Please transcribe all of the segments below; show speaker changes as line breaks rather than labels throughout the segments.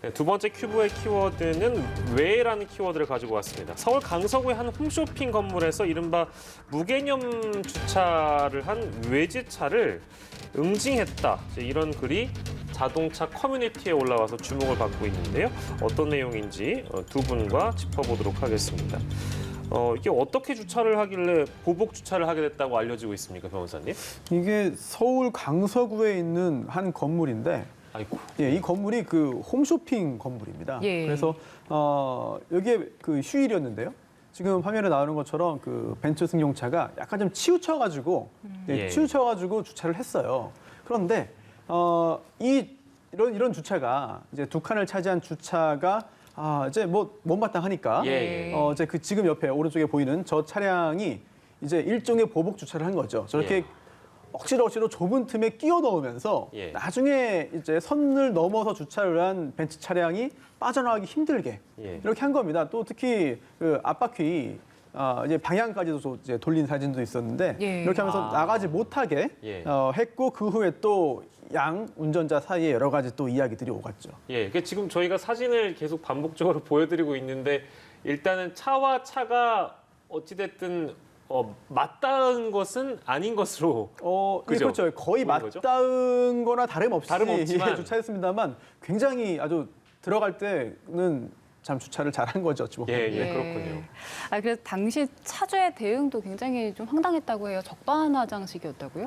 네, 두 번째 큐브의 키워드는 외라는 키워드를 가지고 왔습니다. 서울 강서구의 한 홈쇼핑 건물에서 이른바 무개념 주차를 한 외제차를 응징했다. 이런 글이 자동차 커뮤니티에 올라와서 주목을 받고 있는데요. 어떤 내용인지 두 분과 짚어보도록 하겠습니다. 이게 어떻게 주차를 하길래 보복 주차를 하게 됐다고 알려지고 있습니까, 변호사님?
이게 서울 강서구에 있는 한 건물인데
아이고.
예, 이 건물이 그 홈쇼핑 건물입니다.
예.
그래서 여기에 그 휴일이었는데요. 지금 화면에 나오는 것처럼 그 벤츠 승용차가 약간 좀 치우쳐가지고
예.
치우쳐가지고 주차를 했어요. 그런데 이런 주차가 이제 두 칸을 차지한 주차가 이제 뭐 못마땅하니까
예.
이제 그 지금 옆에 오른쪽에 보이는 저 차량이 이제 일종의 보복 주차를 한 거죠. 저렇게
예.
억지로 좁은 틈에 끼워 넣으면서
예.
나중에 이제 선을 넘어서 주차를 한 벤츠 차량이 빠져나가기 힘들게
예.
이렇게 한 겁니다. 또 특히 그 앞바퀴 이제 방향까지도 이제 돌린 사진도 있었는데
예.
이렇게 하면서 나가지 못하게
예.
했고 그 후에 또 양 운전자 사이에 여러 가지 또 이야기들이 오갔죠.
예, 지금 저희가 사진을 계속 반복적으로 보여드리고 있는데 일단은 차와 차가 어찌됐든 맞닿은 것은 아닌 것으로
예,
그죠?
그렇죠. 거의
보이는 거죠?
맞닿은 거나 다름없이
다름없지만.
주차했습니다만 굉장히 아주 들어갈 때는 참 주차를 잘한 거죠. 지금.
예, 그렇군요.
그래서 당시 차주의 대응도 굉장히 좀 황당했다고 해요. 적반하장식이었다고요?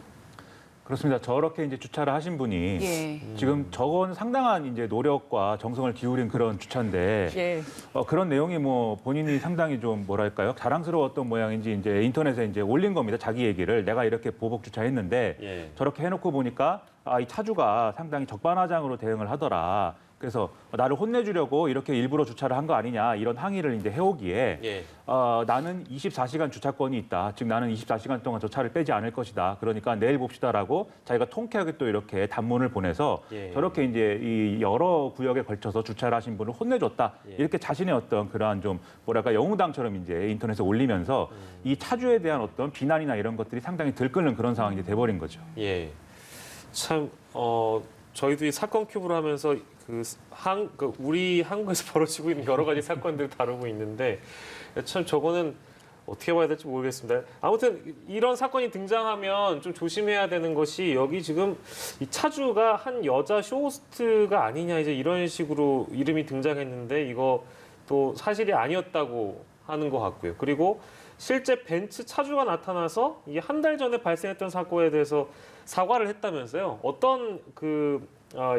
그렇습니다. 저렇게 이제 주차를 하신 분이
예.
지금 저건 상당한 이제 노력과 정성을 기울인 그런 주차인데
예.
그런 내용이 뭐 본인이 상당히 좀 뭐랄까요? 자랑스러웠던 모양인지 이제 인터넷에 이제 올린 겁니다. 자기 얘기를 내가 이렇게 보복 주차했는데
예.
저렇게 해놓고 보니까 이 차주가 상당히 적반하장으로 대응을 하더라. 그래서 나를 혼내주려고 이렇게 일부러 주차를 한 거 아니냐 이런 항의를 이제 해오기에
예.
나는 24시간 주차권이 있다. 즉 나는 24시간 동안 저 차를 빼지 않을 것이다. 그러니까 내일 봅시다라고 자기가 통쾌하게 또 이렇게 단문을 보내서
예.
저렇게 이제 이 여러 구역에 걸쳐서 주차를 하신 분을 혼내줬다.
예.
이렇게 자신의 어떤 그러한 좀 뭐랄까 영웅당처럼 이제 인터넷에 올리면서 이 차주에 대한 어떤 비난이나 이런 것들이 상당히 들끓는 그런 상황이 이제 돼버린 거죠.
예. 참 저희도 이 사건 큐브를 하면서 우리 한국에서 벌어지고 있는 여러 가지 사건들을 다루고 있는데 참 저거는 어떻게 봐야 될지 모르겠습니다. 아무튼 이런 사건이 등장하면 좀 조심해야 되는 것이 여기 지금 이 차주가 한 여자 쇼호스트가 아니냐 이제 이런 식으로 이름이 등장했는데 이거 또 사실이 아니었다고 하는 것 같고요. 그리고 실제 벤츠 차주가 나타나서 이게 한 달 전에 발생했던 사고에 대해서 사과를 했다면서요. 어떤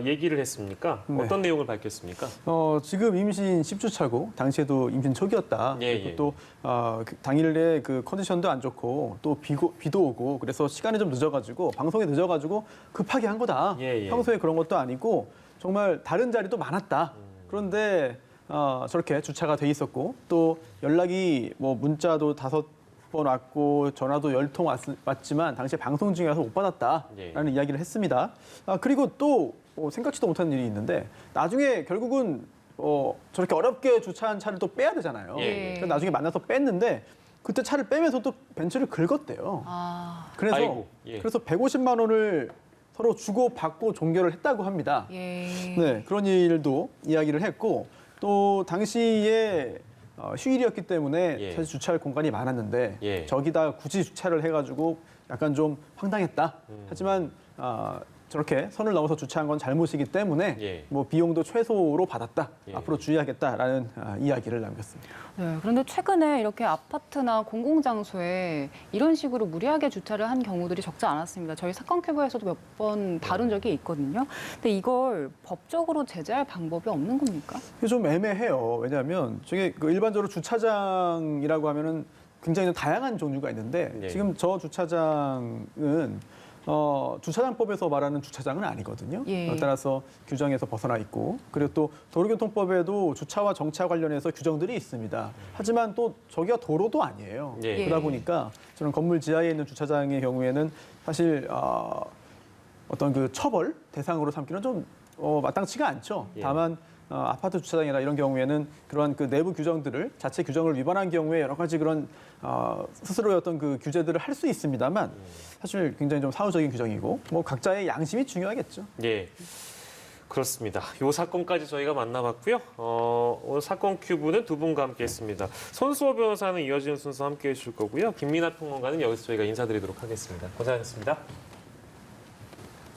얘기를 했습니까?
네.
어떤 내용을 밝혔습니까?
지금 임신 10주 차고 당시에도 임신 초기였다.
예,
그리고
예.
또 당일에 그 컨디션도 안 좋고 또 비도 오고 그래서 시간이 좀 늦어가지고 방송이 늦어가지고 급하게 한 거다.
예, 예.
평소에 그런 것도 아니고 정말 다른 자리도 많았다. 그런데 저렇게 주차가 돼 있었고 또 연락이 뭐 문자도 5번 왔고 전화도 10통 왔지만 당시에 방송 중이라서 못 받았다라는
예.
이야기를 했습니다. 그리고 또 생각지도 못한 일이 있는데 나중에 결국은 저렇게 어렵게 주차한 차를 또 빼야 되잖아요.
예.
그래서 나중에 만나서 뺐는데 그때 차를 빼면서 또 벤츠를 긁었대요. 그래서
아이고, 예.
그래서 150만 원을 서로 주고 받고 종결을 했다고 합니다.
예.
네, 그런 일도 이야기를 했고 또 당시에 휴일이었기 때문에
예.
사실 주차할 공간이 많았는데
예.
저기다 굳이 주차를 해가지고 약간 좀 황당했다. 하지만 저렇게 선을 넘어서 주차한 건 잘못이기 때문에
예.
뭐 비용도 최소로 받았다.
예.
앞으로 주의하겠다라는 이야기를 남겼습니다.
네, 그런데 최근에 이렇게 아파트나 공공장소에 이런 식으로 무리하게 주차를 한 경우들이 적지 않았습니다. 저희 사건 큐브에서도 몇 번 다룬 적이 있거든요. 근데 이걸 법적으로 제재할 방법이 없는 겁니까?
이게 좀 애매해요. 왜냐하면 저게 그 일반적으로 주차장이라고 하면은 굉장히 좀 다양한 종류가 있는데
예.
지금 저 주차장은 주차장법에서 말하는 주차장은 아니거든요.
예.
따라서 규정에서 벗어나 있고 그리고 또 도로교통법에도 주차와 정차 관련해서 규정들이 있습니다. 하지만 또 저기가 도로도 아니에요.
예.
그러다 보니까 저는 건물 지하에 있는 주차장의 경우에는 사실 어떤 그 처벌 대상으로 삼기는 좀 마땅치가 않죠.
예.
다만 아파트 주차장이나 이런 경우에는 그러한 그 내부 규정들을 자체 규정을 위반한 경우에 여러 가지 그런 스스로의 어떤 그 규제들을 할 수 있습니다만 사실 굉장히 좀 사후적인 규정이고 뭐 각자의 양심이 중요하겠죠.
예. 그렇습니다. 이 사건까지 저희가 만나봤고요. 오늘 사건 큐브는 두 분과 함께했습니다. 손수호 변호사는 이어지는 순서 함께해 주실 거고요. 김민아 평론가는 여기서 저희가 인사드리도록 하겠습니다. 고생하셨습니다.